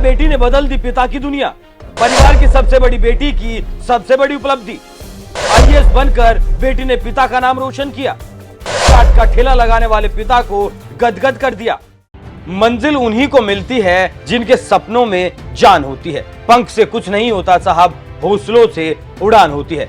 बेटी ने बदल दी पिता की दुनिया। परिवार की सबसे बड़ी बेटी की सबसे बड़ी उपलब्धि, आईएएस बनकर बेटी ने पिता का नाम रोशन किया। चाट का ठेला लगाने वाले पिता को गदगद कर दिया। मंजिल उन्हीं को मिलती है जिनके सपनों में जान होती है। पंख से कुछ नहीं होता साहब, हौसलों से उड़ान होती है।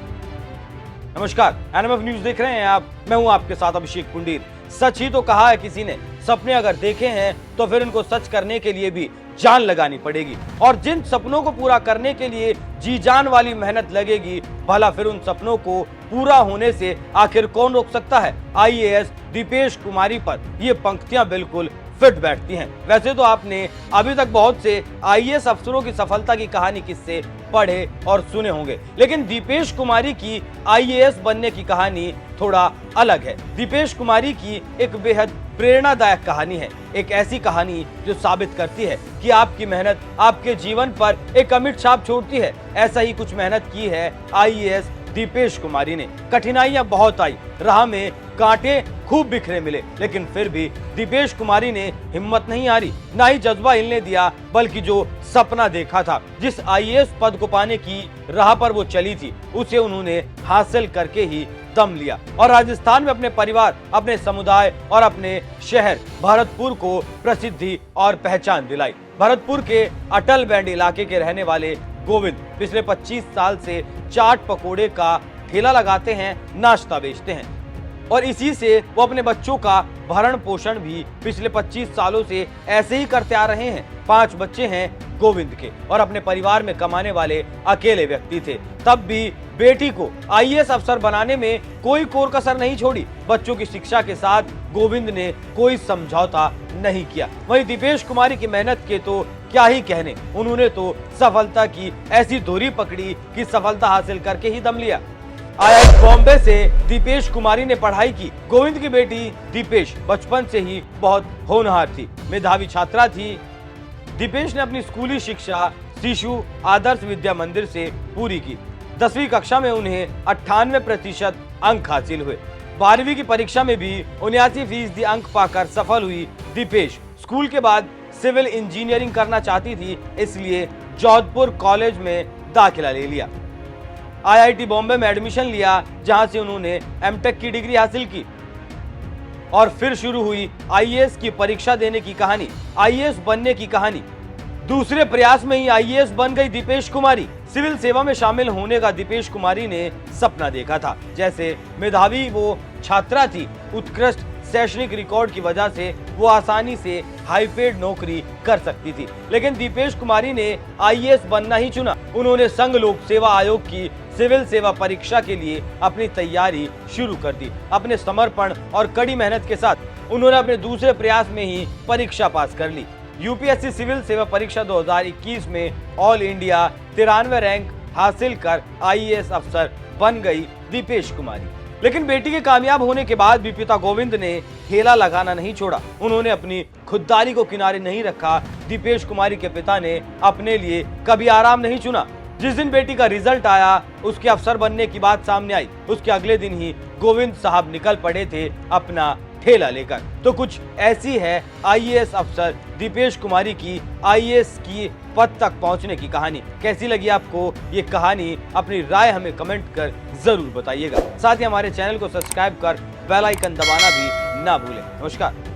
नमस्कार, एनएमएफ न्यूज देख रहे हैं आप। मैं हूं आपके साथ अभिषेक कुंडीर। सच ही तो कहा है किसी ने, सपने अगर देखे हैं तो फिर उनको सच करने के लिए भी जान लगानी पड़ेगी। और जिन सपनों को पूरा करने के लिए जी जान वाली मेहनत लगेगी, भला फिर उन सपनों को पूरा होने से आखिर कौन रोक सकता है। आईएएस दीपेश कुमारी पर ये पंक्तियां बिल्कुल फिट बैठती हैं। वैसे तो आपने अभी तक बहुत से आईएएस अफसरों की सफलता की कहानी किस्से पढ़े और सुने होंगे, लेकिन दीपेश कुमारी की आईएएस बनने की कहानी थोड़ा अलग है। दीपेश कुमारी की एक बेहद प्रेरणादायक कहानी है, एक ऐसी कहानी जो साबित करती है कि आपकी मेहनत आपके जीवन पर एक अमिट छाप छोड़ती है। ऐसा ही कुछ मेहनत की है आईएएस दीपेश कुमारी ने। कठिनाइयां बहुत आई, राह में कांटे खूब बिखरे मिले, लेकिन फिर भी दीपेश कुमारी ने हिम्मत नहीं हारी, ना ही जज्बा हिलने दिया, बल्कि जो सपना देखा था, जिस आईएएस पद को पाने की राह पर वो चली थी, उसे उन्होंने हासिल करके ही दम लिया और राजस्थान में अपने परिवार, अपने समुदाय और अपने शहर भरतपुर को प्रसिद्धि और पहचान दिलाई। भरतपुर के अटल बैंड इलाके के रहने वाले गोविंद पिछले 25 साल से चाट पकोड़े का ठेला लगाते हैं, नाश्ता बेचते हैं और इसी से वो अपने बच्चों का भरण पोषण भी पिछले 25 सालों से ऐसे ही करते आ रहे हैं। 5 बच्चे हैं गोविंद के और अपने परिवार में कमाने वाले अकेले व्यक्ति थे। तब भी बेटी को आईएएस अफसर बनाने में कोई कोर कसर नहीं छोड़ी। बच्चों की शिक्षा के साथ गोविंद ने कोई समझौता नहीं किया। वहीं दीपेश कुमारी की मेहनत के तो क्या ही कहने, उन्होंने तो सफलता की ऐसी धुरी पकड़ी कि सफलता हासिल करके ही दम लिया। आईआईटी बॉम्बे से दीपेश कुमारी ने पढ़ाई की। गोविंद की बेटी दीपेश बचपन से ही बहुत होनहार थी, मेधावी छात्रा थी। दीपेश ने अपनी स्कूली शिक्षा शिशु आदर्श विद्या मंदिर से पूरी की। 10वीं कक्षा में उन्हें 98% अंक हासिल हुए। 12वीं की परीक्षा में भी 79% अंक पाकर सफल हुई दीपेश। स्कूल के बाद सिविल इंजीनियरिंग करना चाहती थी, इसलिए जोधपुर कॉलेज में दाखिला ले लिया। आईआईटी बॉम्बे में एडमिशन लिया, जहां से उन्होंने एमटेक की डिग्री हासिल की और फिर शुरू हुई आईएएस की परीक्षा देने की कहानी, आईएएस बनने की कहानी। दूसरे प्रयास में ही आईएएस बन गई दीपेश कुमारी। सिविल सेवा में शामिल होने का दीपेश कुमारी ने सपना देखा था। जैसे मेधावी वो छात्रा थी, उत्कृष्ट शैक्षणिक रिकॉर्ड की वजह से वो आसानी से हाई पेड नौकरी कर सकती थी, लेकिन दीपेश कुमारी ने आईएएस बनना ही चुना। उन्होंने संघ लोक सेवा आयोग की सिविल सेवा परीक्षा के लिए अपनी तैयारी शुरू कर दी। अपने समर्पण और कड़ी मेहनत के साथ उन्होंने अपने दूसरे प्रयास में ही परीक्षा पास कर ली। यूपीएससी सिविल सेवा परीक्षा 2021 में ऑल इंडिया 93 रैंक हासिल कर आईएएस अफसर बन गई दीपेश कुमारी। लेकिन बेटी के कामयाब होने के बाद भी पिता गोविंद ने ठेला लगाना नहीं छोड़ा। उन्होंने अपनी खुददारी को किनारे नहीं रखा। दीपेश कुमारी के पिता ने अपने लिए कभी आराम नहीं चुना। जिस दिन बेटी का रिजल्ट आया, उसके अफसर बनने की बात सामने आई, उसके अगले दिन ही गोविंद साहब निकल पड़े थे अपना ठेला लेकर। तो कुछ ऐसी है आईएएस अफसर दीपेश कुमारी की आईएएस की पद तक पहुंचने की कहानी। कैसी लगी आपको ये कहानी? अपनी राय हमें कमेंट कर जरूर बताइएगा। साथ ही हमारे चैनल को सब्सक्राइब कर बेल आइकन दबाना भी ना भूलें। नमस्कार।